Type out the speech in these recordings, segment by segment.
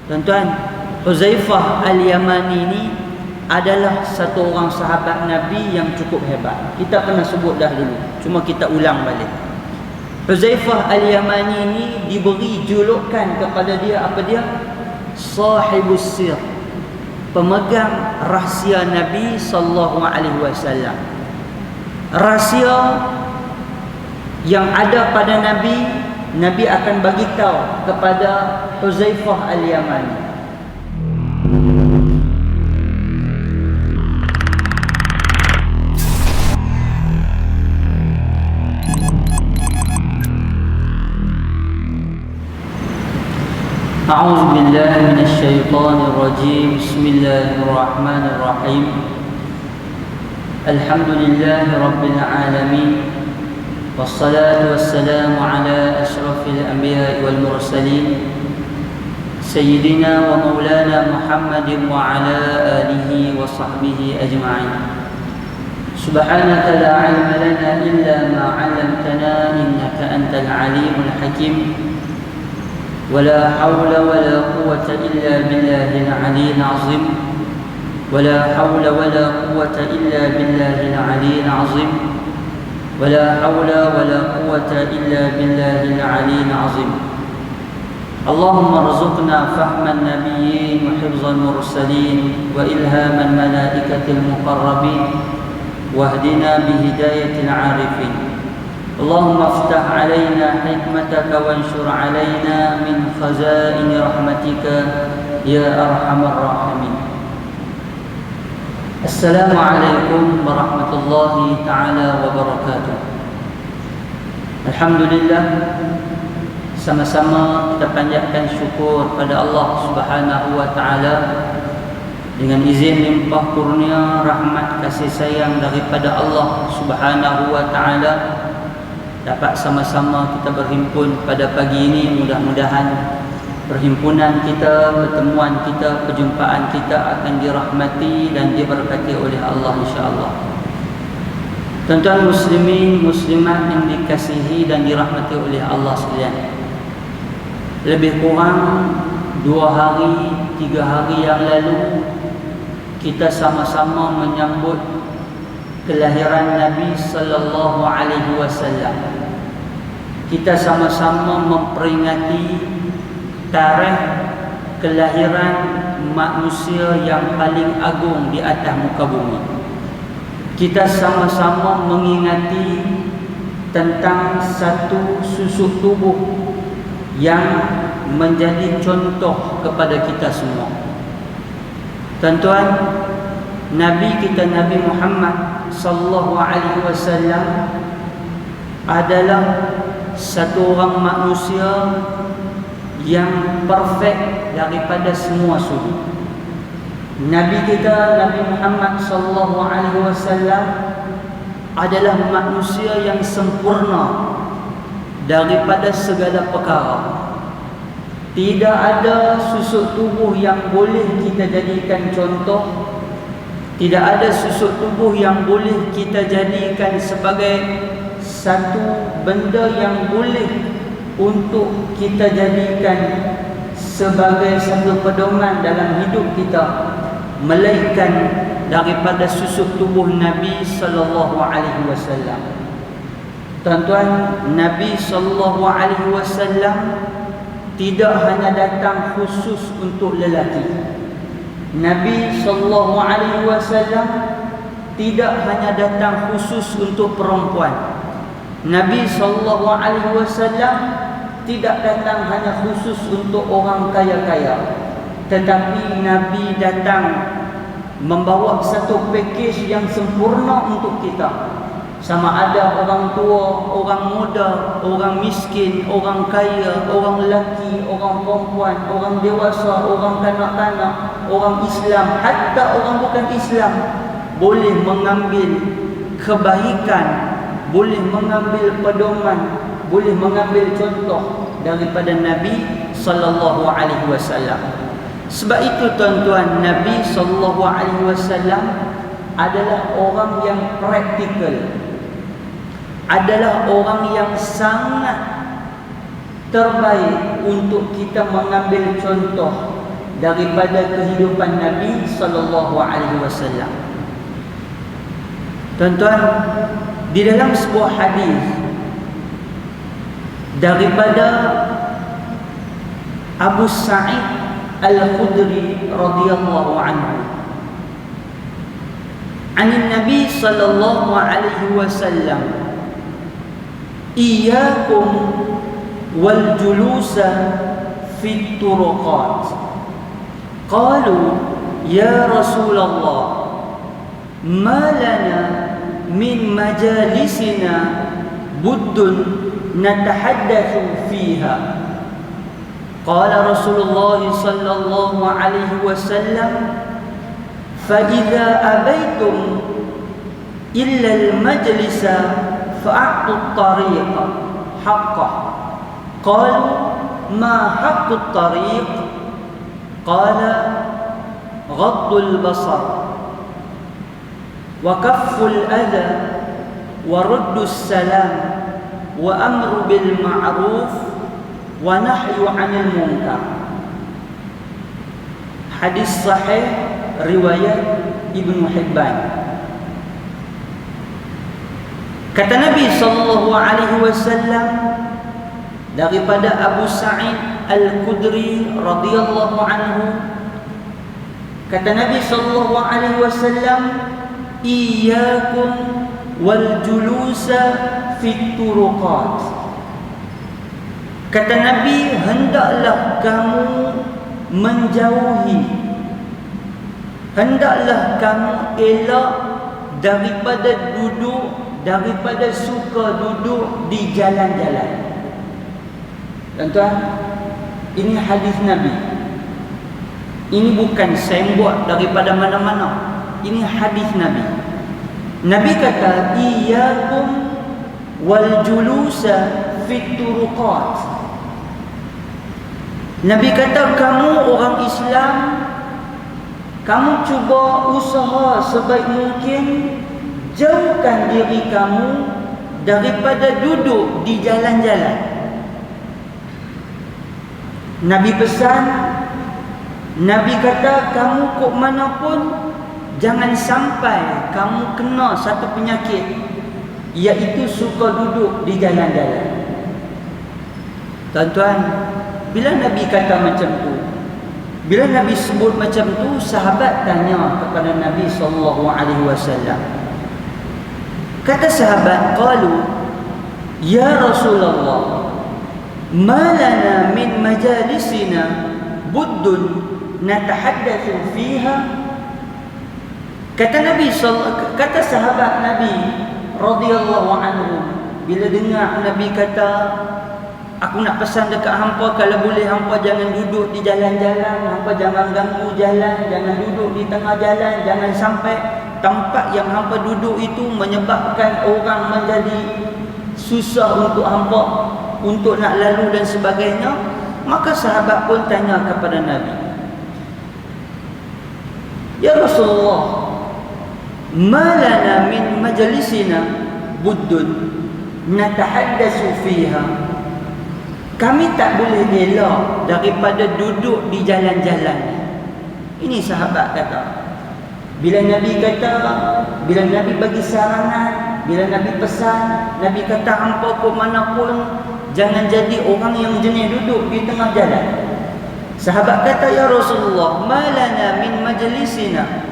Tuan-tuan, Huzaifah Al-Yamani ini adalah satu orang sahabat Nabi yang cukup hebat. Kita pernah sebut dah dulu, cuma kita ulang balik. Huzaifah Al-Yamani ini diberi julukan kepada dia, apa dia? Sahibus sir, pemegang rahsia Nabi sallallahu alaihi wasallam. Rahsia yang ada pada Nabi, Nabi akan bagi tahu kepada Huzaifah Al-Yamani. A'udzu billahi minasy syaithanir rajim. Bismillahirrahmanirrahim. Alhamdulillahi rabbil alamin. Wassalatu wassalamu ala asyrafil anbiya'i wal mursalin sayyidina wa maulana Muhammadin wa ala alihi wa sahbihi ajma'in. Subhanaka la 'ilma lana illa ma 'allamtana innaka antal alimul hakim. ولا حول ولا قوة إلا بالله العلي العظيم. ولا حول ولا قوة إلا بالله العلي العظيم. ولا حول ولا قوة إلا بالله العلي العظيم. اللهم ارزقنا فهم النبيين وحفظ المرسلين وإلهام الملائكة المقربين واهدنا بهداية العارفين. اللهم افتح علينا حكمتك وانشر علينا من خزائن رحمتك يا أرحم الراحمين. Assalamualaikum warahmatullahi ta'ala wabarakatuh. Alhamdulillah, sama-sama kita panjatkan syukur pada Allah Subhanahu wa ta'ala dengan izin limpah kurnia rahmat kasih sayang daripada Allah Subhanahu wa ta'ala, dapat sama-sama kita berhimpun pada pagi ini. Mudah-mudahan perhimpunan kita, pertemuan kita, perjumpaan kita akan dirahmati dan diberkati oleh Allah insya-Allah. Tuan-tuan muslimin, muslimat yang dikasihi dan dirahmati oleh Allah sekalian, lebih kurang 2 hari, 3 hari yang lalu kita sama-sama menyambut kelahiran Nabi sallallahu alaihi wasallam. Kita sama-sama memperingati tarikh kelahiran manusia yang paling agung di atas muka bumi. Kita sama-sama mengingati tentang satu susuk tubuh yang menjadi contoh kepada kita semua. Tuan-tuan, Nabi kita Nabi Muhammad sallallahu alaihi wasallam adalah satu orang manusia yang perfect daripada semua sudut. Nabi kita Nabi Muhammad sallallahu alaihi wasallam adalah manusia yang sempurna daripada segala perkara. Tidak ada susuk tubuh yang boleh kita jadikan contoh. Tidak ada susuk tubuh yang boleh kita jadikan sebagai satu benda yang boleh untuk kita jadikan sebagai satu pedoman dalam hidup kita, melainkan daripada susuk tubuh Nabi sallallahu alaihi wasallam. Tuan-tuan, Nabi sallallahu alaihi wasallam tidak hanya datang khusus untuk lelaki. Nabi sallallahu alaihi wasallam tidak hanya datang khusus untuk perempuan. Nabi sallallahu alaihi wasallam tidak datang hanya khusus untuk orang kaya-kaya, tetapi Nabi datang membawa satu pakej yang sempurna untuk kita. Sama ada orang tua, orang muda, orang miskin, orang kaya, orang lelaki, orang perempuan, orang dewasa, orang kanak-kanak, orang Islam, hatta orang bukan Islam boleh mengambil kebaikan, boleh mengambil pedoman, boleh mengambil contoh daripada Nabi sallallahu alaihi wasallam. Sebab itu tuan-tuan, Nabi sallallahu alaihi wasallam adalah orang yang praktikal, adalah orang yang sangat terbaik untuk kita mengambil contoh daripada kehidupan Nabi sallallahu alaihi wasallam. Tuan-tuan, di dalam sebuah hadis daripada Abu Sa'id Al-Khudri radhiyallahu anhu, عن النبي صلى الله عليه وسلم إياكم والجلوس في الطرقات قالوا يا رسول الله ما لنا من مجالسنا بد نتحدث فيها قال رسول الله صلى الله عليه وسلم فإذا أبيتم إلا المجلس فأعطوا الطريق حقه قالوا ما حق الطريق قال غض البصر وكف الأذى ورد السلام وأمر بالمعروف ونهي عن المنكر. Hadis sahih riwayat Ibnu Hibban. Kata Nabi sallallahu alaihi wasallam daripada Abu Sa'id Al-Khudri radhiyallahu anhu, kata Nabi sallallahu alaihi wasallam, iyyakum wal julusa fit turuqat. Kata Nabi, hendaklah kamu menjauhi, hendaklah kamu elak daripada duduk, daripada suka duduk di jalan-jalan. Tuan-tuan, ini hadis Nabi. Ini bukan saya buat daripada mana-mana. Ini hadis Nabi. Nabi kata, iyyakum wal julusa fit turuqat. Nabi kata, kamu orang Islam, kamu cuba usaha sebaik mungkin jauhkan diri kamu daripada duduk di jalan-jalan. Nabi pesan, Nabi kata, kamu kok mana pun jangan sampai kamu kena satu penyakit, iaitu suka duduk di jalan-jalan. Tuan-tuan, bila Nabi kata macam tu, bila Nabi sebut macam tu, sahabat tanya kepada Nabi sallallahu alaihi wasallam. Kata sahabat, qalu ya Rasulullah, ma lana min majalisina buddun natahaddatsu fiha. Kata sahabat Nabi radhiyallahu anhu, bila dengar Nabi kata, aku nak pesan dekat hampa, kalau boleh hampa jangan duduk di jalan-jalan, hampa jangan ganggu jalan, jangan duduk di tengah jalan, jangan sampai tempat yang hampa duduk itu menyebabkan orang menjadi susah untuk hampa untuk nak lalu dan sebagainya. Maka sahabat pun tanya kepada Nabi, ya Rasulullah, ma lana min majlisina buddun natahaddatsu fiha. Kami tak boleh elak daripada duduk di jalan-jalan. Ini sahabat kata. Bila Nabi kata, bila Nabi bagi saranan, bila Nabi pesan, Nabi kata hampa ke mana pun jangan jadi orang yang jenis duduk di tengah jalan. Sahabat kata, ya Rasulullah, malana min majlisina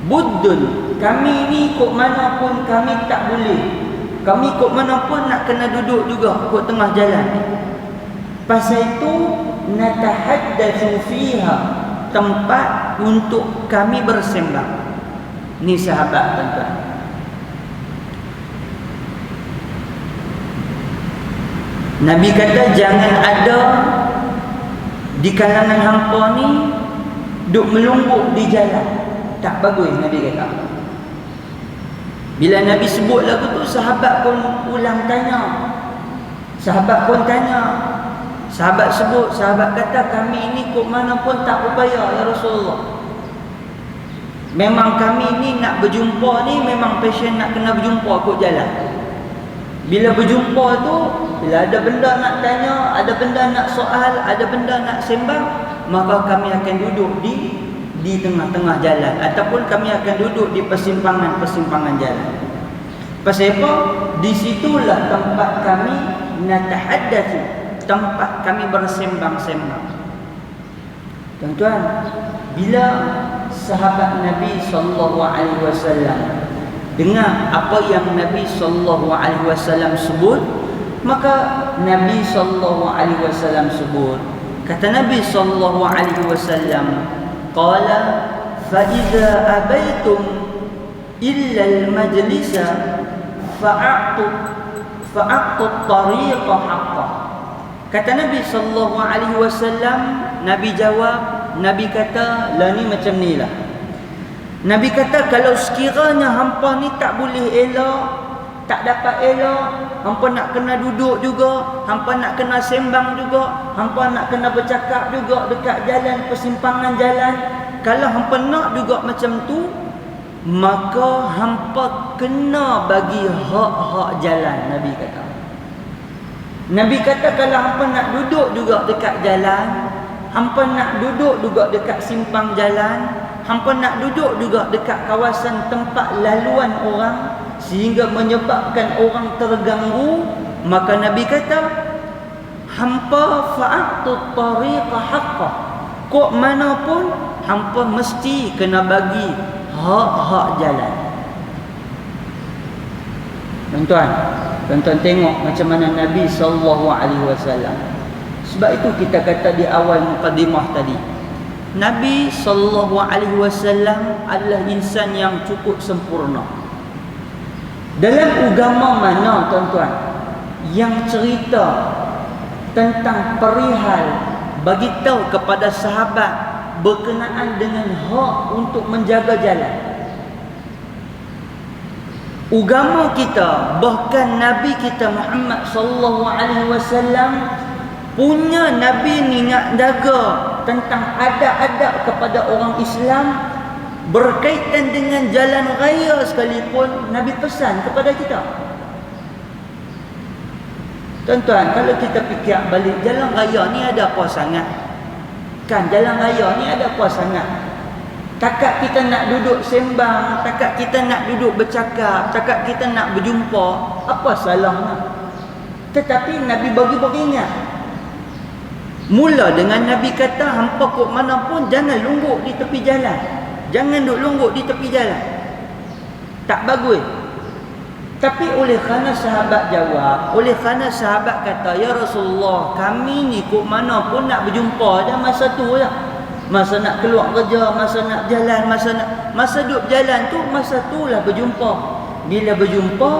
buddun. Kami ni kok mana pun kami tak boleh. Kami kok mana pun nak kena duduk juga kok tengah jalan. Pasal itu natahaddatsu fiha, tempat untuk kami bersembang. Ni sahabat tuan-tuan. Nabi kata jangan ada di kalangan hampa ni duk melungguk di jalan. Tak bagus, Nabi kata. Bila Nabi sebut lagu tu, sahabat pun ulang tanya. Sahabat pun tanya. Sahabat sebut, sahabat kata, kami ini kok mana pun tak upaya ya Rasulullah. Memang kami ni nak berjumpa ni, memang passion nak kena berjumpa kok jalan. Bila berjumpa tu, bila ada benda nak tanya, ada benda nak soal, ada benda nak sembang, maka kami akan duduk di tengah-tengah jalan, ataupun kami akan duduk di persimpangan-persimpangan jalan. Pasal apa? Di situlah tempat kami natahaddatsu, tempat kami bersembang-sembang. Tuan-tuan, bila sahabat Nabi sallallahu alaihi wasallam dengar apa yang Nabi sallallahu alaihi wasallam sebut, maka Nabi sallallahu alaihi wasallam sebut, kata Nabi sallallahu alaihi wasallam, qala fa idza abaitum illa al-majlisa fa'atu at-tariqa haqqan. Kata Nabi sallallahu alaihi wasallam, Nabi jawab, Nabi kata, lah ni macam ni lah. Nabi kata, kalau sekiranya hampa ni tak boleh elok, tak dapat elok, hampa nak kena duduk juga, hampa nak kena sembang juga, hampa nak kena bercakap juga dekat jalan, persimpangan jalan, kalau hampa nak juga macam tu, maka hampa kena bagi hak-hak jalan. Nabi kata kalau hampa nak duduk juga dekat jalan, hampa nak duduk juga dekat simpang jalan, hampa nak duduk juga dekat kawasan tempat laluan orang sehingga menyebabkan orang terganggu, maka Nabi kata hampa fa'atut tariqa haqqah, kok mana pun hampa mesti kena bagi hak-hak jalan. Tuan-tuan tengok macam mana Nabi sallallahu alaihi wasallam. Sebab itu kita kata di awal mukadimah tadi, Nabi sallallahu alaihi wasallam adalah insan yang cukup sempurna. Dalam agama mana tuan-tuan yang cerita tentang perihal bagi tahu kepada sahabat berkenaan dengan hak untuk menjaga jalan? Agama kita, bahkan Nabi kita Muhammad sallallahu alaihi wasallam punya Nabi ni nak jaga tentang adab-adab kepada orang Islam berkaitan dengan jalan raya sekalipun. Nabi pesan kepada kita. Tuan-tuan, kalau kita fikir balik, jalan raya ni ada apa sangat? Kan jalan raya ni ada apa sangat? Takat kita nak duduk sembang, takat kita nak duduk bercakap, takat kita nak berjumpa, apa salahnya? Tetapi Nabi bagi ingat. Mula dengan Nabi kata, hampa kok mana pun jangan lungguk di tepi jalan. Jangan duduk lungguk di tepi jalan. Tak bagus. Tapi oleh kerana sahabat jawab, oleh kerana sahabat kata, ya Rasulullah, kami ni kok mana pun nak berjumpa dah masa tu lah. Masa nak keluar kerja, masa nak jalan, masa duduk jalan tu, masa itulah berjumpa. Bila berjumpa,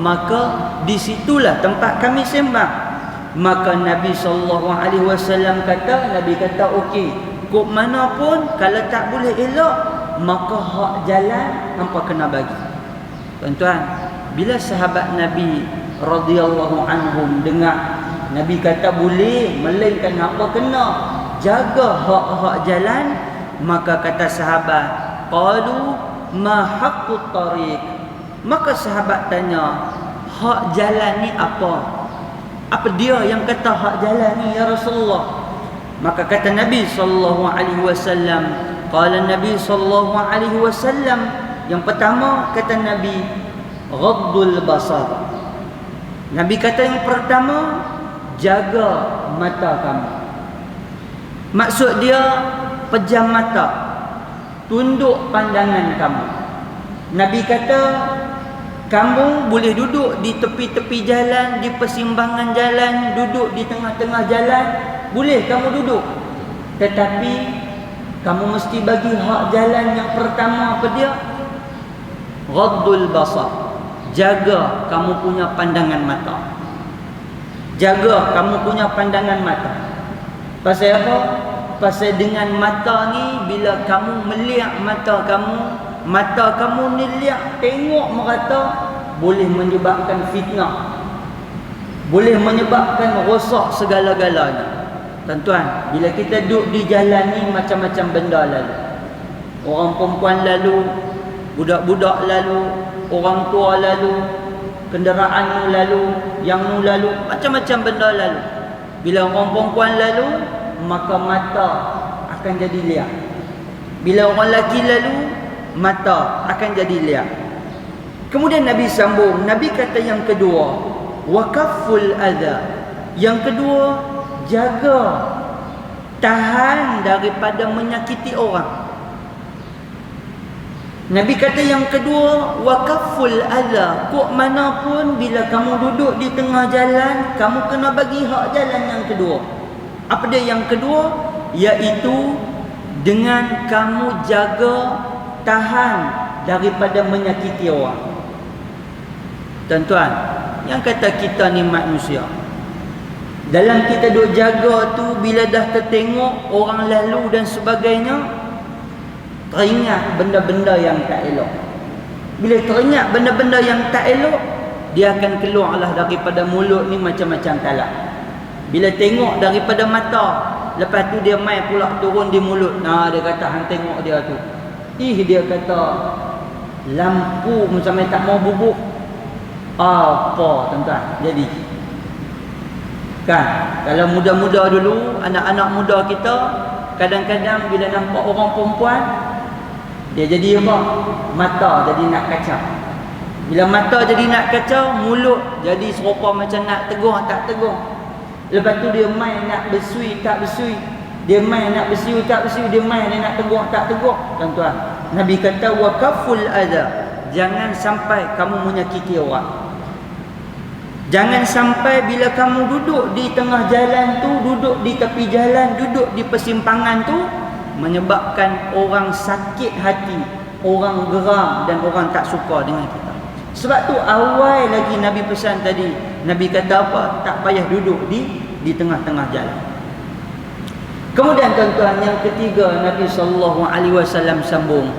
maka di situlah tempat kami sembang. Maka Nabi SAW kata, Nabi kata okey, kok mana pun kalau tak boleh elok, maka hak jalan hampa kena bagi. Tuan-tuan, bila sahabat Nabi radhiyallahu anhum dengar Nabi kata boleh, melainkan hampa kena jaga hak-hak jalan, maka kata sahabat, qalu ma haqqut tariq. Maka sahabat tanya, hak jalan ni apa? Apa dia yang kata hak jalan ni ya Rasulullah? Maka kata Nabi sallallahu alaihi wasallam, qala Nabi sallallahu alaihi wasallam, yang pertama kata Nabi, ghaddul basar. Nabi kata yang pertama, jaga mata kamu. Maksud dia pejam mata, tunduk pandangan kamu. Nabi kata kamu boleh duduk di tepi-tepi jalan, di persimpangan jalan, duduk di tengah-tengah jalan, boleh kamu duduk. Tetapi kamu mesti bagi hak jalan yang pertama apa dia? Ghaddul basar. Jaga kamu punya pandangan mata. Jaga kamu punya pandangan mata. Pasal apa? Pasal dengan mata ni, bila kamu melihat mata kamu ni lihat, tengok merata, boleh menyebabkan fitnah, boleh menyebabkan rosak segala-galanya. Tuan-tuan, bila kita duduk di jalan ni, macam-macam benda lalu. Orang perempuan lalu, budak-budak lalu, orang tua lalu, kenderaan ni lalu, yang ni lalu, macam-macam benda lalu. Bila orang perempuan lalu, maka mata akan jadi liar. Bila orang lelaki lalu, mata akan jadi liar. Kemudian Nabi sambung, Nabi kata yang kedua, waqaful adha. Yang kedua, jaga, tahan daripada menyakiti orang. Nabi kata yang kedua, waqaful adha. Kok mana pun bila kamu duduk di tengah jalan, kamu kena bagi hak jalan yang kedua. Apa dia yang kedua? Iaitu dengan kamu jaga, tahan daripada menyakiti orang. Tuan-tuan, yang kata kita ni manusia, dalam kita duk jaga tu, bila dah tertengok orang lalu dan sebagainya, teringat benda-benda yang tak elok. Bila teringat benda-benda yang tak elok, dia akan keluarlah daripada mulut ni macam-macam talak. Bila tengok daripada mata, lepas tu dia mai pula turun di mulut. Dia kata hang tengok dia tu, dia kata lampu macam tak mau bubuk. Apa tuan-tuan jadi? Kan, kalau muda-muda dulu, anak-anak muda kita, kadang-kadang bila nampak orang perempuan, dia jadi apa? Mata jadi nak kacau. Bila mata jadi nak kacau, mulut jadi serupa macam nak tegur tak tegur. Lepas tu dia main nak bersui tak bersui, dia main nak bersui tak bersui, dia main dia nak tegur tak tegur. Tuan-tuan, Nabi kata waqaful adha. Jangan sampai kamu menyakiti orang. Jangan sampai bila kamu duduk di tengah jalan tu, duduk di tepi jalan, duduk di persimpangan tu, menyebabkan orang sakit hati, orang geram dan orang tak suka dengan kita. Sebab tu awal lagi Nabi pesan tadi, Nabi kata apa? Tak payah duduk di tengah-tengah jalan. Kemudian tuan-tuan, yang ketiga Nabi SAW sambung.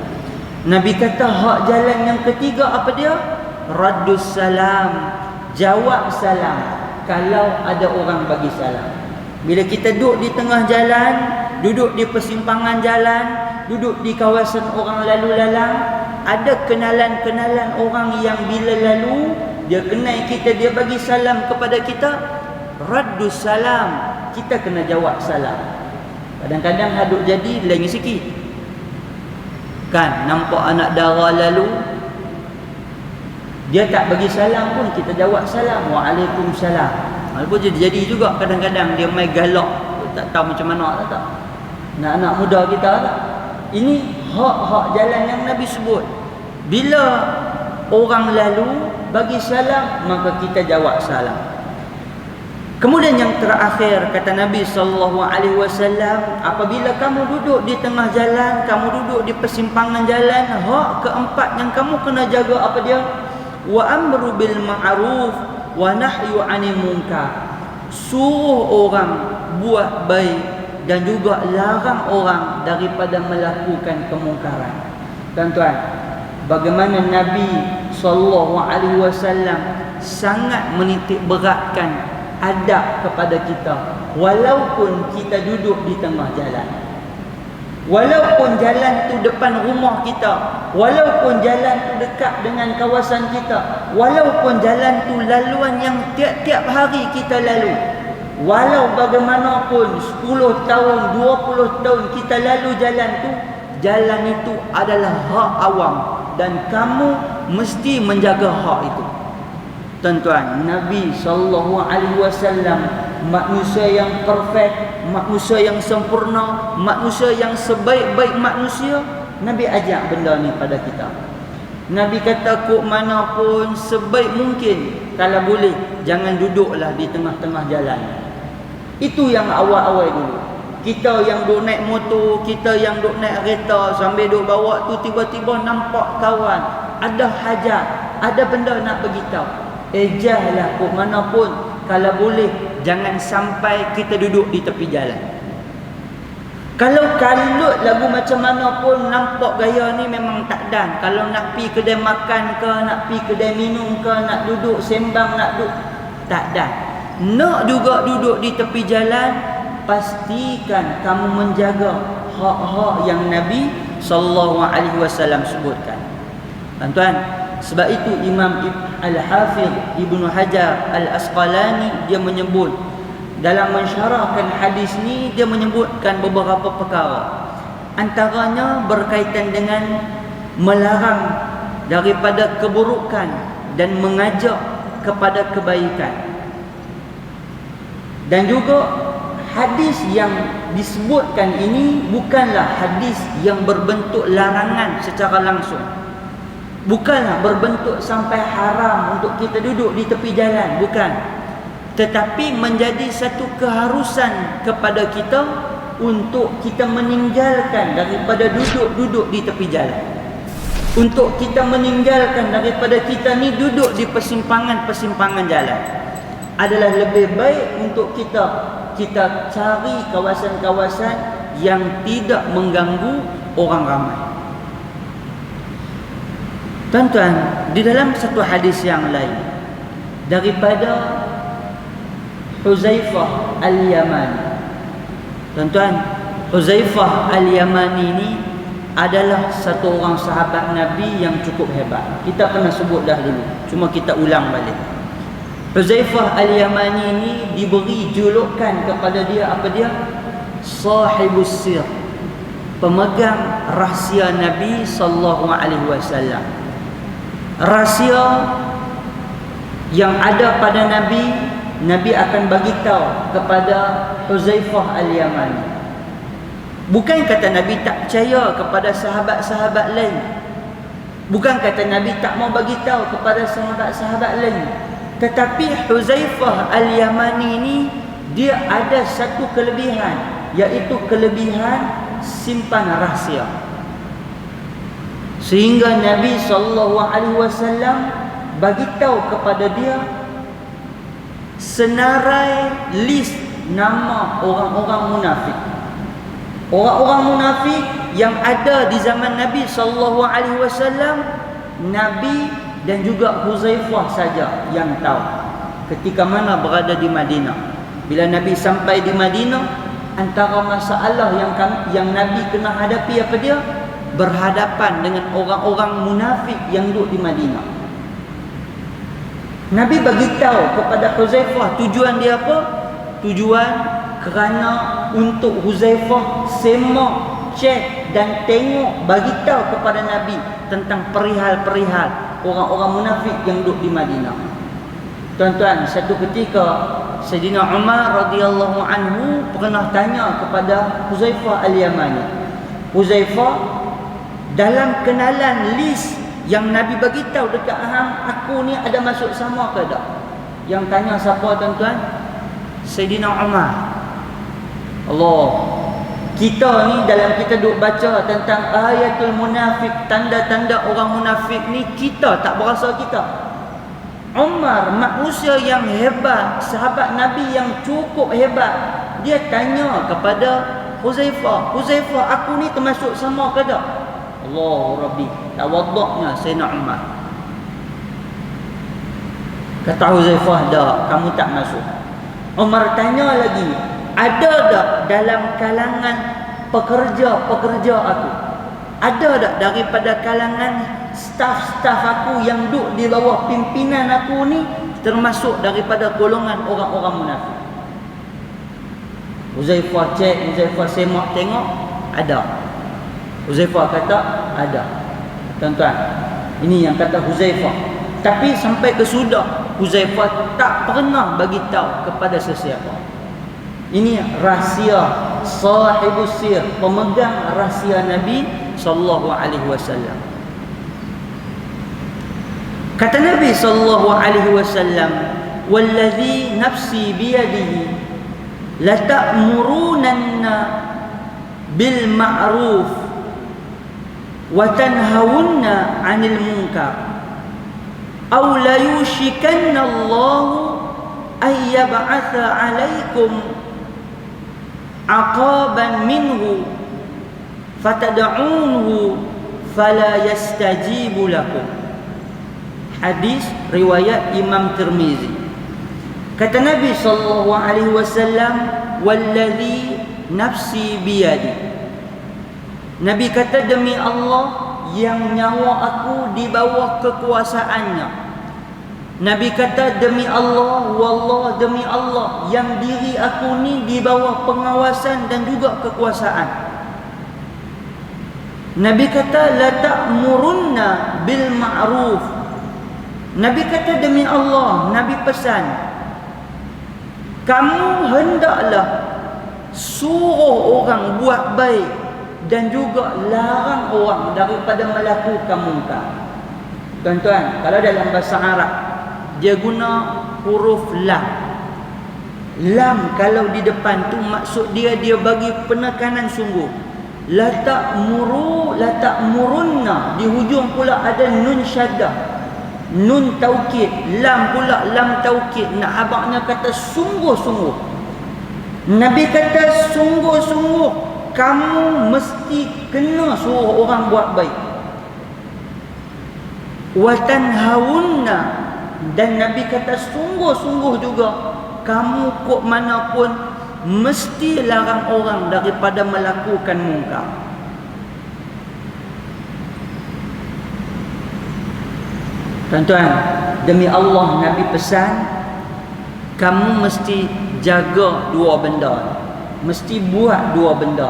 Nabi kata hak jalan yang ketiga apa dia? Raddus salam. Jawab salam kalau ada orang bagi salam. Bila kita duduk di tengah jalan, duduk di persimpangan jalan, duduk di kawasan orang lalu lalang, ada kenalan-kenalan orang yang bila lalu, dia kenal kita, dia bagi salam kepada kita, raddus salam, kita kena jawab salam. Kadang-kadang hadut jadi lain sikit. Kan, nampak anak dara lalu, dia tak bagi salam pun kita jawab salam, waalaikumsalam. Walaupun jadi juga kadang-kadang dia main galak, tak tahu macam mana tak tahu. Anak-anak muda kita tak. Ini hak-hak jalan yang Nabi sebut. Bila orang lalu bagi salam, maka kita jawab salam. Kemudian yang terakhir kata Nabi SAW, apabila kamu duduk di tengah jalan, kamu duduk di persimpangan jalan, hak keempat yang kamu kena jaga apa dia? Wa amru bil ma'ruf wa nahyu 'anil munkar. Suruh orang buat baik dan juga larang orang daripada melakukan kemungkaran. Tuan-tuan, bagaimana Nabi SAW sangat menitik beratkan adab kepada kita, walaupun kita duduk di tengah jalan, walaupun jalan tu depan rumah kita, walaupun jalan tu dekat dengan kawasan kita, walaupun jalan tu laluan yang tiap-tiap hari kita lalu, walau bagaimanapun 10 tahun, 20 tahun kita lalu jalan tu, jalan itu adalah hak awam dan kamu mesti menjaga hak itu. Tuan-tuan, Nabi SAW manusia yang perfect, manusia yang sempurna, manusia yang sebaik-baik manusia. Nabi ajak benda ni pada kita. Nabi kata kok mana pun sebaik mungkin, kalau boleh jangan duduklah di tengah-tengah jalan. Itu yang awal-awal dulu. Kita yang duk naik motor, kita yang duk naik kereta, sambil duk bawa tu tiba-tiba nampak kawan ada hajat, ada benda nak beritahu, ejahlah kok mana pun, kalau boleh jangan sampai kita duduk di tepi jalan. Kalau kalut lagu macam mana pun, nampak gaya ni memang tak dan. Kalau nak pi kedai makan ke, nak pi kedai minum ke, nak duduk sembang, nak duduk, tak dan. Nak juga duduk di tepi jalan, pastikan kamu menjaga hak-hak yang Nabi SAW sebutkan. Tuan-tuan, sebab itu Imam Al-Hafidh Ibnu Hajar Al-Asqalani dia menyebut dalam mensyarahkan hadis ni dia menyebutkan beberapa perkara. Antaranya berkaitan dengan melarang daripada keburukan dan mengajak kepada kebaikan. Dan juga hadis yang disebutkan ini bukanlah hadis yang berbentuk larangan secara langsung. Bukanlah berbentuk sampai haram untuk kita duduk di tepi jalan, bukan. Tetapi menjadi satu keharusan kepada kita untuk kita meninggalkan daripada duduk-duduk di tepi jalan. Untuk kita meninggalkan daripada kita ni duduk di persimpangan-persimpangan jalan. Adalah lebih baik untuk kita cari kawasan-kawasan yang tidak mengganggu orang ramai. Tuan-tuan, di dalam satu hadis yang lain daripada Huzaifah Al-Yamani. Tuan-tuan, Huzaifah Al-Yamani ini adalah satu orang sahabat Nabi yang cukup hebat. Kita pernah sebut dah dulu, cuma kita ulang balik. Huzaifah Al-Yamani ini diberi julukan kepada dia, apa dia? Sahibus sir, pemegang rahsia Nabi sallallahu alaihi wasallam. Rahsia yang ada pada Nabi akan bagi tahu kepada Huzaifah Al-Yamani. Bukan kata Nabi tak percaya kepada sahabat-sahabat lain. Bukan kata Nabi tak mau bagi tahu kepada sahabat-sahabat lain. Tetapi Huzaifah Al-Yamani ini dia ada satu kelebihan, iaitu kelebihan simpan rahsia. Sehingga Nabi SAW bagi tahu kepada dia senarai list nama orang-orang munafik. Orang-orang munafik yang ada di zaman Nabi SAW, Nabi dan juga Huzaifah saja yang tahu ketika mana berada di Madinah. Bila Nabi sampai di Madinah, antara masalah yang Nabi kena hadapi apa dia? Berhadapan dengan orang-orang munafik yang duduk di Madinah. Nabi bagi tahu kepada Huzaifah tujuan dia apa? Tujuan kerana untuk Huzaifah semak, cek dan tengok, bagi tahu kepada Nabi tentang perihal-perihal orang-orang munafik yang duduk di Madinah. Tuan-tuan, satu ketika Sayyidina Umar radhiyallahu anhu pernah tanya kepada Huzaifah Al-Yamani. Huzaifah, dalam kenalan list yang Nabi bagi tahu dekat hang, aku ni ada masuk sama ke tak? Yang tanya siapa tuan-tuan? Sayyidina Umar. Allah. Kita ni dalam kita duk baca tentang ayatul munafik, tanda-tanda orang munafik ni, kita tak berasa kita. Umar, manusia yang hebat, sahabat Nabi yang cukup hebat, dia tanya kepada Huzaifah, Huzaifah, aku ni termasuk sama ke tak? Allah Rabbi, tawaduknya Sayyidina Umar. Kata Huzaifah, tak, kamu tak masuk. Umar tanya lagi, ada tak dalam kalangan pekerja-pekerja aku, ada tak daripada kalangan staf-staf aku yang duduk di bawah pimpinan aku ni termasuk daripada golongan orang-orang munafik? Huzaifah cek, Huzaifah semak tengok, ada. Huzaifah kata ada. Tuan-tuan, ini yang kata Huzaifah. Tapi sampai ke sudah, Huzaifah tak pernah bagi tahu kepada sesiapa. Ini rahsia sahibus sir, pemegang rahsia Nabi sallallahu alaihi wasallam. Kata Nabi sallallahu alaihi wasallam, "Wallazi nafsi biyadihi la ta'murunanna bil ma'ruf wa tanhawunna 'anil munkar aw la yushikanna Allahu ay yab'atha 'alaikum aqaban minhu fatad'unhu fala yastajibu lakum." Hadis riwayat Imam Tirmizi. Kata Nabi sallallahu alaihi wasallam, "Wallazi nafsi biyadi." Nabi kata, demi Allah yang nyawa aku di bawah kekuasaannya. Nabi kata, demi Allah, wallah, demi Allah, yang diri aku ni di bawah pengawasan dan juga kekuasaan. Nabi kata, la ta'murunna bil ma'ruf. Nabi kata, demi Allah, Nabi pesan, kamu hendaklah suruh orang buat baik dan juga larang orang daripada melakukan munkar. Tuan-tuan, kalau dalam bahasa Arab dia guna huruf lam. Lam kalau di depan tu maksud dia bagi penekanan sungguh. La ta'murunna, di hujung pula ada nun syaddah, nun taukid, lam pula lam taukid. Nak abangnya kata sungguh-sungguh. Nabi kata sungguh-sungguh kamu mesti kena suruh orang buat baik. Wa tanhaunna, dan Nabi kata sungguh-sungguh juga kamu kok mana pun mesti larang orang daripada melakukan munkar. Tuan-tuan, demi Allah Nabi pesan kamu mesti jaga dua benda, mesti buat dua benda.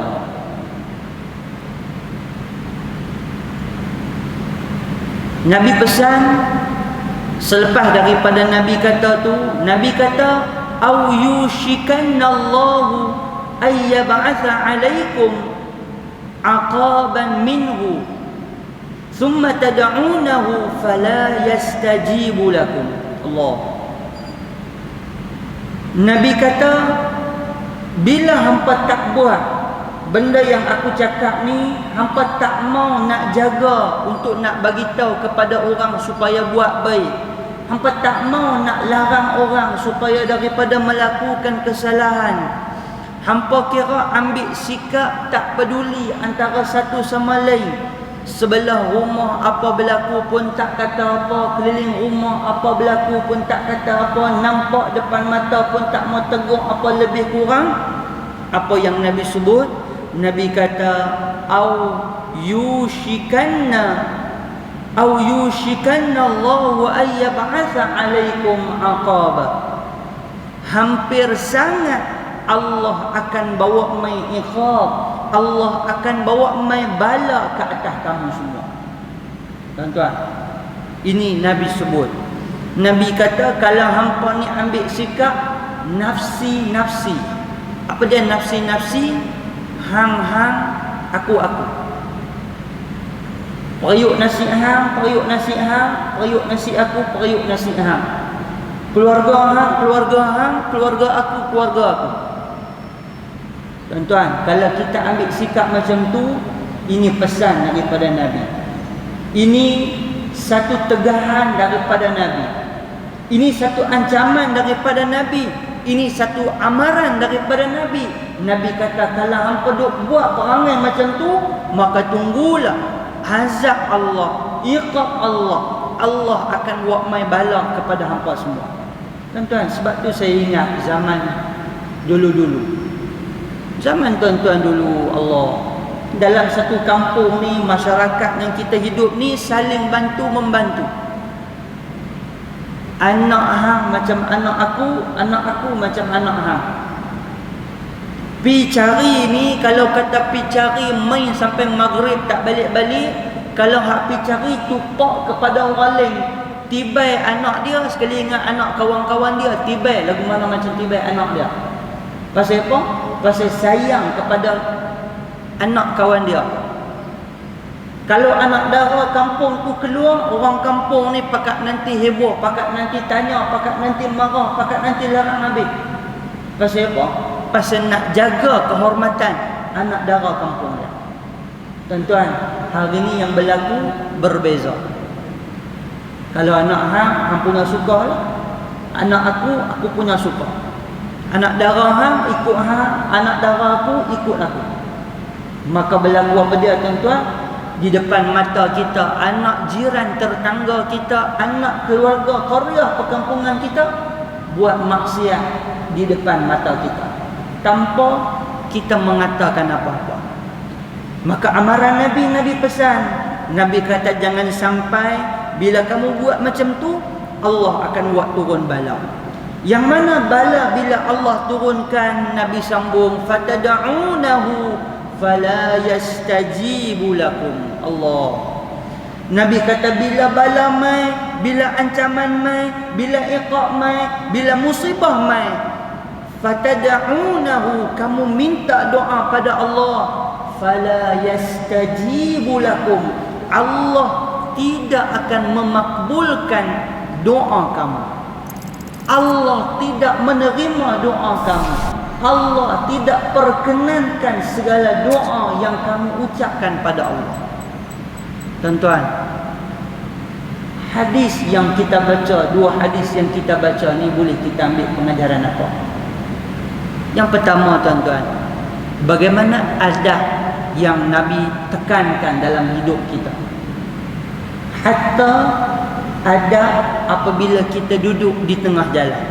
Nabi pesan selepas daripada Nabi kata tu, Nabi kata, au yushikanallahu ayyab'atha 'alaikum aqaban minhu thumma tad'unahu fala yastajibu lakum. Allah. Nabi kata, bila hampa tak buat benda yang aku cakap ni, hampa tak mau nak jaga untuk nak bagi tahu kepada orang supaya buat baik, hampa tak mau nak larang orang supaya daripada melakukan kesalahan, hampa kira ambil sikap tak peduli antara satu sama lain, sebelah rumah apa berlaku pun tak kata apa, keliling rumah apa berlaku pun tak kata apa, nampak depan mata pun tak mau tegur apa lebih kurang. Apa yang Nabi sebut? Nabi kata, au yushikanna Allahu ayyab'atha 'alaikum aqaba. Hampir sangat Allah akan bawa mai iqab, Allah akan bawa mai bala ke atas kamu semua. Tuan-tuan, ini Nabi sebut. Nabi kata kalau hampa ni ambil sikap nafsi-nafsi. Apa dia nafsi-nafsi? Hang-hang, aku-aku. Periuk nasi hang, periuk nasi hang, periuk nasi aku, periuk nasi hang. Keluarga hang, keluarga hang, keluarga aku, keluarga aku. Tuan-tuan, kalau kita ambil sikap macam tu, ini pesan daripada Nabi. Ini satu tegahan daripada Nabi. Ini satu ancaman daripada Nabi. Ini satu amaran daripada Nabi. Nabi kata kalau hampa duk buat perangai macam tu, maka tunggulah azab Allah, iqab Allah. Allah akan buat mai bala kepada hampa semua. Tuan-tuan, sebab tu saya ingat zaman dulu-dulu. Zaman tuan-tuan dulu, Allah, dalam satu kampung ni, masyarakat yang kita hidup ni saling bantu membantu. Anak hang macam anak aku macam anak hang. Pi cari ni, kalau kata pi cari main sampai maghrib tak balik-balik. Kalau hak pi cari tupak kepada orang lain, tibai anak dia sekali ingat anak kawan-kawan dia, tibai lagu mana macam tibai anak dia. Pasal apa? Pasal sayang kepada anak kawan dia. Kalau anak dara kampung tu keluar, orang kampung ni pakat nanti heboh, pakat nanti tanya, pakat nanti marah, pakat nanti larang habis. Pasal apa? Pasal nak jaga kehormatan anak dara kampung dia. Tuan-tuan, hari ni yang berlaku berbeza. Kalau anak hang punya suka lah. Anak aku punya suka. Anak dara hang ikut hang, anak dara aku ikut aku. Maka berlaku apa dia, tuan-tuan? Di depan mata kita, anak jiran tetangga kita, anak keluarga qaryah perkampungan kita buat maksiat di depan mata kita tanpa kita mengatakan apa-apa. Maka amaran Nabi pesan. Nabi kata jangan sampai bila kamu buat macam tu, Allah akan buat turun bala. Yang mana bala bila Allah turunkan, Nabi sambung, fatad'unahu fala yastajibu lakum. Allah, Nabi kata bila bala mai, bila ancaman mai, bila iqab mai, bila musibah mai, fatad'unahu, kamu minta doa pada Allah, fala yastajibu lakum, Allah tidak akan memakbulkan doa kamu. Allah tidak menerima doa kamu. Allah tidak perkenankan segala doa yang kamu ucapkan pada Allah. Tuan-tuan, hadis yang kita baca, dua hadis yang kita baca ni boleh kita ambil pengajaran apa? Yang pertama tuan-tuan, bagaimana adab yang Nabi tekankan dalam hidup kita. Hatta adab apabila kita duduk di tengah jalan.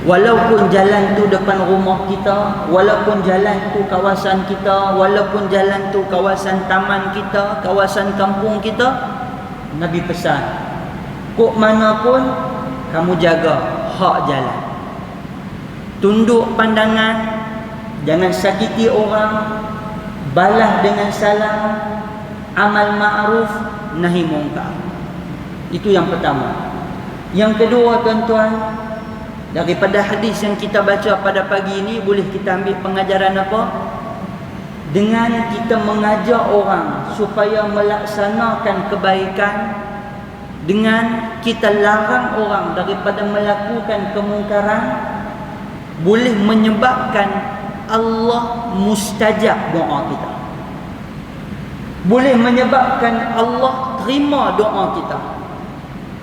Walaupun jalan tu depan rumah kita, walaupun jalan tu kawasan kita, walaupun jalan tu kawasan taman kita, kawasan kampung kita, Nabi pesan, kok mana pun kamu jaga hak jalan. Tunduk pandangan, jangan sakiti orang, balas dengan salam, amal ma'ruf, nahi mungkar. Itu yang pertama. Yang kedua tuan-tuan, daripada hadis yang kita baca pada pagi ini boleh kita ambil pengajaran apa? Dengan kita mengajak orang supaya melaksanakan kebaikan, dengan kita larang orang daripada melakukan kemungkaran, boleh menyebabkan Allah mustajab doa kita. Boleh menyebabkan Allah terima doa kita.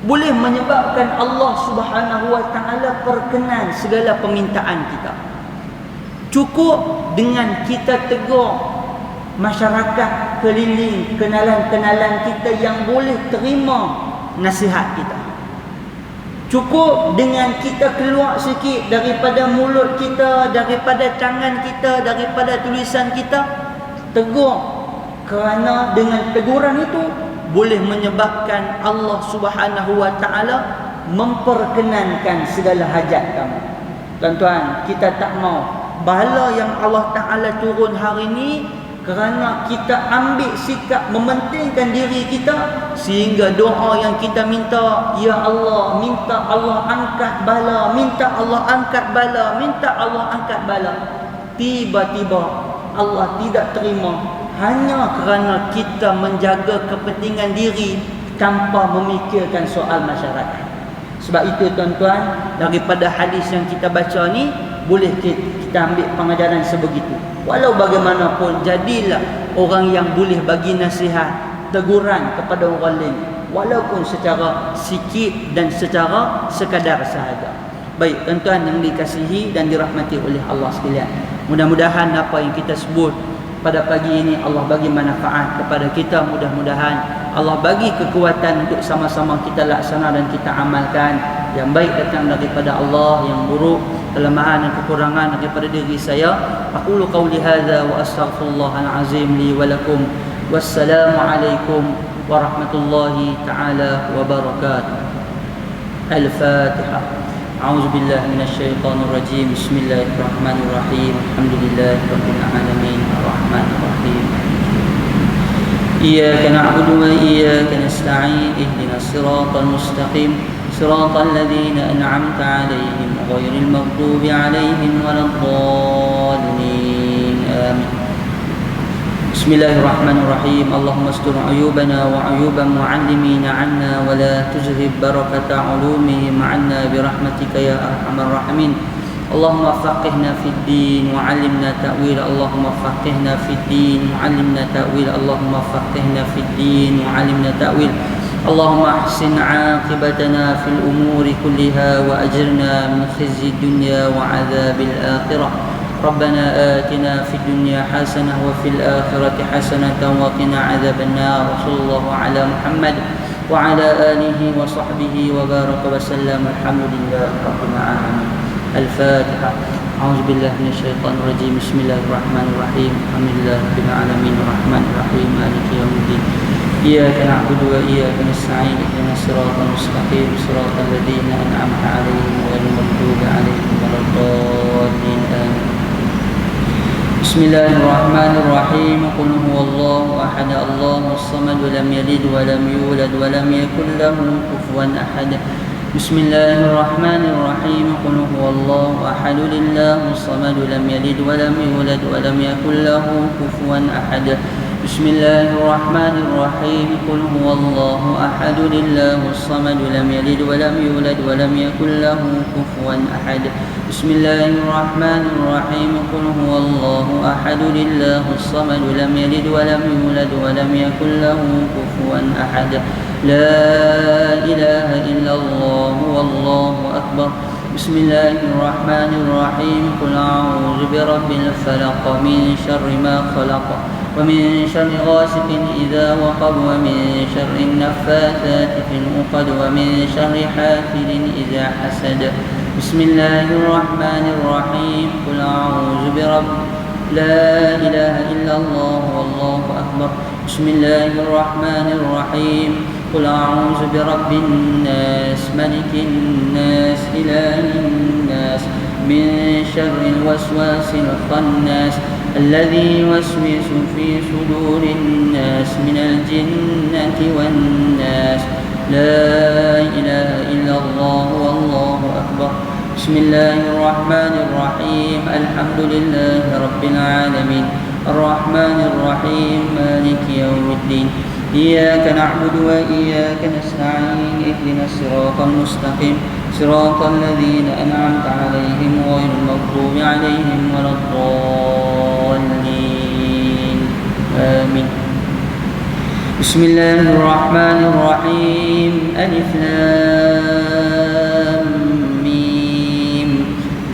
Boleh menyebabkan Allah Subhanahu wa taala perkenan segala permintaan kita. Cukup dengan kita tegur masyarakat keliling, kenalan-kenalan kita yang boleh terima nasihat kita. Cukup dengan kita keluar sikit daripada mulut kita, daripada tangan kita, daripada tulisan kita, tegur. Kerana dengan teguran itu boleh menyebabkan Allah Subhanahu wa taala memperkenankan segala hajat kamu. Tuan-tuan, kita tak mau bala yang Allah Taala turun hari ini kerana kita ambil sikap mementingkan diri kita, sehingga doa yang kita minta, ya Allah, minta Allah angkat bala, minta Allah angkat bala, minta Allah angkat bala, tiba-tiba Allah tidak terima hanya kerana kita menjaga kepentingan diri tanpa memikirkan soal masyarakat. Sebab itu tuan-tuan, daripada hadis yang kita baca ni boleh kita ambil pengajaran sebegitu. Walau bagaimanapun, jadilah orang yang boleh bagi nasihat, teguran kepada orang lain, walaupun secara sikit dan secara sekadar sahaja. Baik tuan-tuan yang dikasihi dan dirahmati oleh Allah sekalian, mudah-mudahan apa yang kita sebut pada pagi ini Allah bagi manfaat kepada kita. Mudah-mudahan Allah bagi kekuatan untuk sama-sama kita laksana dan kita amalkan. Yang baik datang daripada Allah, yang buruk, kelemahan dan kekurangan daripada diri saya. Aqulu qawli hadza wa astaghfirullahal azim li wa lakum. Wassalamu alaikum warahmatullahi taala wabarakatuh. Al-Fatihah. أعوذ بالله من الشيطان الرجيم. بسم الله الرحمن الرحيم. الحمد لله رب العالمين الرحمن الرحيم. إياك نعبد وإياك نستعين. اهدنا الصراط المستقيم صراط الذين أنعمت عليهم غير المغضوب عليهم ولا الضالين. آمين. بسم الله الرحمن الرحيم. اللهم استر عيوبنا وعيوب معلمين عنا ولا تذهب بركة علومهم عنا برحمتك يا أرحم الراحمين. اللهم فقهنا في الدين وعلمنا تأويل. اللهم فقهنا في الدين وعلمنا تأويل. اللهم فقهنا في الدين وعلمنا تأويل. اللهم احسن عاقبتنا في الأمور كلها وأجرنا من خزي الدنيا وعذاب الآخرة. ربنا آتنا في الدنيا حسنة وفي الآخرة حسنة وقنا عذاب النار. وصلى الله على محمد وعلى آله وصحبه وبارك وسلم. الحمد لله رب العالمين. الفاتحة. أعوذ بالله من الشيطان الرجيم. بسم الله الرحمن الرحيم. الحمد لله رب العالمين الرحمن الرحيم مالك يوم الدين. إياك نعبد وإياك نستعين اهدنا الصراط المستقيم صراط الذين أنعمت عليهم غير المغضوب عليهم ولا الضالين آمين. بسم الله الرحمن الرحيم. قل هو الله أحد الله الصمد لم يلد ولم يولد ولم يكن له كفوا أحد. بسم الله الرحمن الرحيم. قل هو الله أحد لله الصمد لم يلد ولم يولد ولم يكن له كفوا أحد. بسم الله الرحمن الرحيم. قل هو الله أحد لله الصمد لم يلد ولم يولد ولم يكن له كفوا أحد. بسم الله الرحمن الرحيم. قل هو الله أحد لله الصمد لم يلد ولم يولد ولم يكن له كفوا أحد. لا إله إلا الله والله أكبر. بسم الله الرحمن الرحيم. قل أعوذ برب الفلق من شر ما خلق ومن شر غاسق إذا وقب ومن شر النفاثات في العقد ومن شر حاسد إذا حسد. بسم الله الرحمن الرحيم. قل أعوذ برب لا إله إلا الله والله أكبر. بسم الله الرحمن الرحيم. قل أعوذ برب الناس ملك الناس إله الناس من شر الوسواس الخناس الذي يوسوس في صدور الناس من الجنة والناس. لا إله إلا الله والله أكبر. بسم الله الرحمن الرحيم. الحمد لله رب العالمين الرحمن الرحيم مالك يوم الدين. إياك نعبد وإياك نستعين اهدنا الصراط المستقيم صراط الذين أنعمت عليهم غير المغضوب عليهم ولا الضالين آمين. بسم الله الرحمن الرحيم. ألف لام ميم.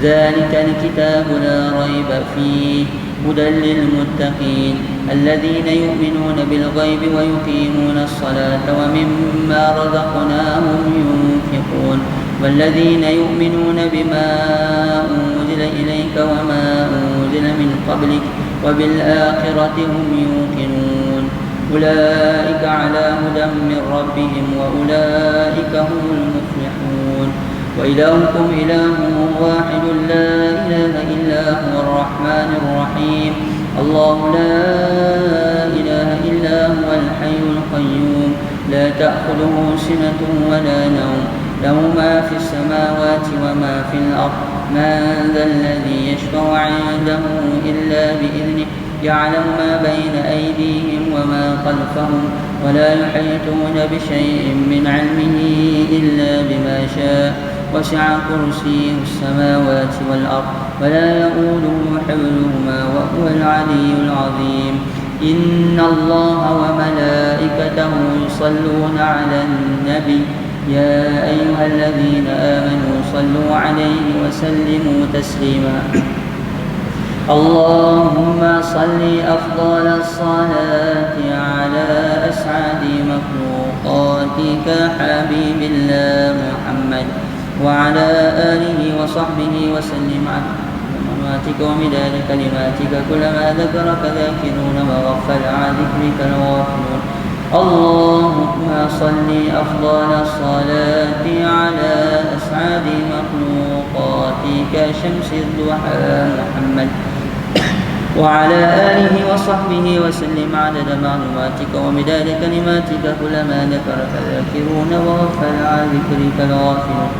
ذلك الكتاب لا ريب فيه هدى للمتقين الذين يؤمنون بالغيب ويقيمون الصلاة ومما رزقناهم ينفقون والذين يؤمنون بما أنزل إليك وما أنزل من قبلك وبالآخرة هم يوقنون. أولئك على هدى من ربهم وأولئك هم المفلحون. وإلهكم إله واحد لا إله إلا هو الرحمن الرحيم. الله لا إله إلا هو الحي القيوم لا تأخذه سنة ولا نوم له ما في السماوات وما في الأرض. من ذا الذي يشفع عنده إلا بإذنه يعلم ما بين أيديهم وما خلفهم ولا يحيطون بشيء من علمه إلا بما شاء وسع كرسيه السماوات والأرض ولا يؤوده حفظهما وهو العلي العظيم. إن الله وملائكته يصلون على النبي يا أيها الذين آمنوا صلوا عليه وسلموا تسليما. اللهم صل أفضل الصلاة على أسعد مخلوقاتك حبيب الله محمد وعلى آله وصحبه وسلم على مماتك ومداد كلماتك كلما ذكرك ذاكرون وغفل عن ذكرك الغافلون. اللهم صل أفضل الصلاة على أسعد مخلوقاتك شمس الضحى محمد وعلى آله وصحبه وسلم عدد معلوماتك ومداد كلماتك كلما ذكرك ذاكرون وغفل عن ذكرك الغافلون.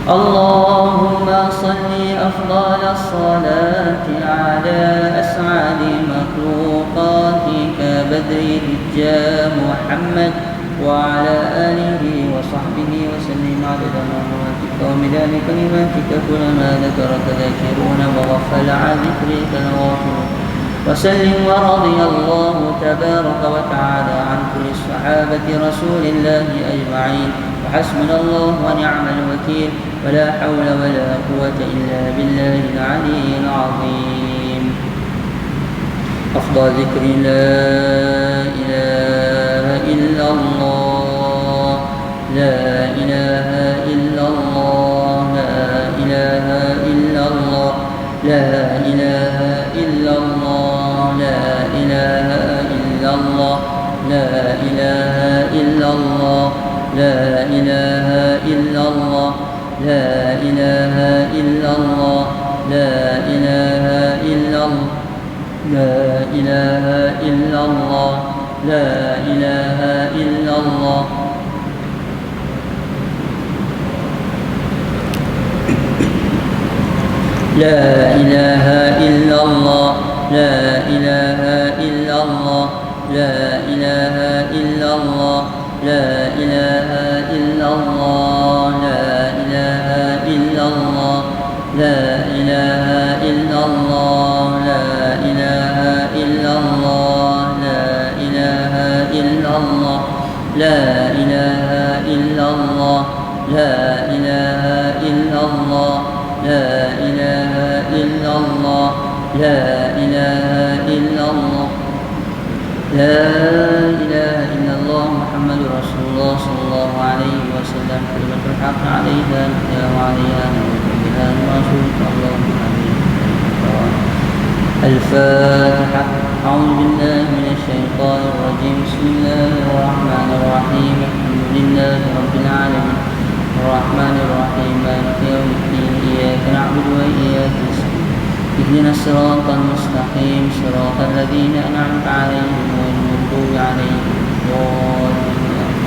اللهم صل أفضل الصلاة على أسعد مخلوقاتك بدر الدجى محمد وعلى آله وصحبه وسلم عدد معلوماتك ومداد كلماتك كلما ذكرك ذاكرون وغفل عن ذكرك الغافلون. وسلم ورضي الله تبارك وتعالى عن كل الصحابة رسول الله أجمعين. وحسبنا الله ونعم الوكيل ولا حول ولا قوة إلا بالله العلي العظيم. أفضل ذكر لا إله إلا الله لا إله إلا الله لا إله إلا الله لا إله إلا الله لا إله إلا الله لا إله لا إله إلا الله لا إله إلا الله لا إله إلا الله لا إله إلا الله لا إله إلا الله لا إله إلا الله لا إله إلا الله لا إله إلا الله لا إله إلا الله لا إله إلا الله لا إله إلا الله لا إله إلا الله لا إله إلا الله لا إله إلا الله لا إله إلا الله لا إله إلا الله لا إله إلا الله لا إله إلا الله محمد رسول الله صلى الله عليه وسلم كلمة الحق عليها نحيا وعليها نموت بها نواصلك اللهم آمين. الفاتحة. أعوذ بالله من الشيطان الرجيم بسم الله الرحمن الرحيم الحمد لله رب العالمين الرحمن الرحيم مالك يوم الدين إياك نعبد وإياك نستعين اهدنا الصراط المستقيم صراط الذين أنعمت عليهم غير المغضوب عليهم ولا الضالين.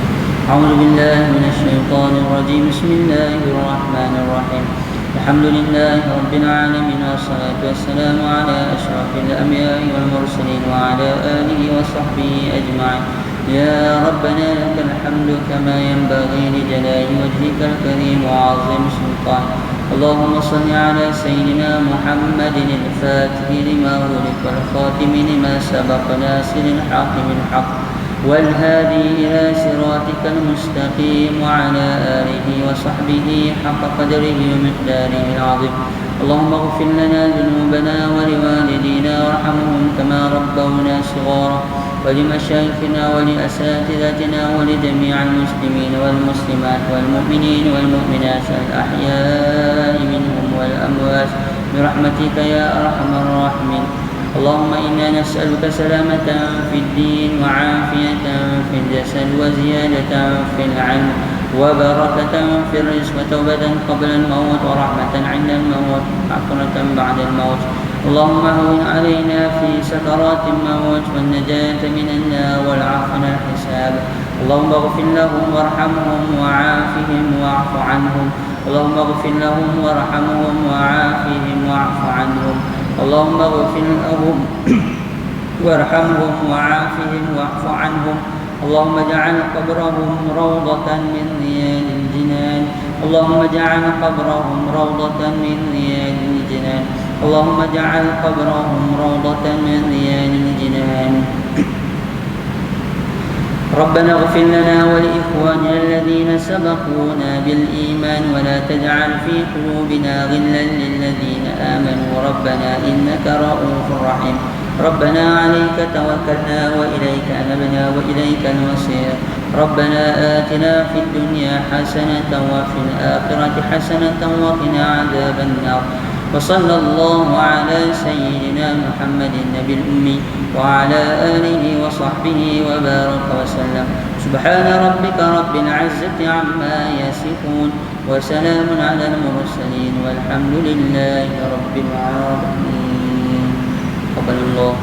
أعوذ بالله من الشيطان الرجيم بسم الله الرحمن الرحيم الحمد لله رب العالمين والصلاة والسلام على أشرف الأنبياء والمرسلين وعلى آله وصحبه أجمعين. يا ربنا لك الحمد كما ينبغي لجلال وجهك الكريم وعظيم سلطانك. اللهم صل على سيدنا محمد الفاتح لما أغلق والخاتم لما سبق ناصر الحق بالحق والهادي إلى صراطك المستقيم وعلى آله وصحبه حق قدره ومقداره العظيم. اللهم اغفر لنا ذنوبنا ولوالدينا وارحمهم كما ربونا صغارا ولمشايخنا ولأساتذتنا ولجميع المسلمين والمسلمات والمؤمنين والمؤمنات الأحياء منهم والأموات برحمتك يا أرحم الراحمين. اللهم إنا نسألك سلامة في الدين وعافية في الجسد وزيادة في العلم وبركة في الرزق وتوبة قبل الموت ورحمة عند الموت وعقرة بعد الموت. اللهم هون علينا في سكرات الموت والنجاة من النار والعفو عن الحساب. اللهم اغفر لهم وارحمهم وعافهم واعف عنهم. اللهم اغفر لهم وارحمهم وعافهم واعف عنهم. اللهم اغفر لهم وارحمهم وعافهم واعف عنهم. اللهم اجعل قبرهم روضة من رياض الجنان. اللهم اجعل قبرهم روضة من رياض الجنان. اللهم اجعل قبرهم روضة من رياض الجنان. ربنا اغفر لنا ولإخواننا الذين سبقونا بالإيمان ولا تجعل في قلوبنا غلا للذين آمنوا ربنا إنك رؤوف رحيم. ربنا عليك توكلنا وإليك أنبنا وإليك المصير. ربنا آتنا في الدنيا حسنة وفي الآخرة حسنة وقنا عذاب النار. وصلى الله على سيدنا محمد النبي الأمي وعلى آله وصحبه وبارك وسلم. سبحان ربك رب العزة عما يصفون وسلام على المرسلين والحمد لله رب العالمين. قبل الله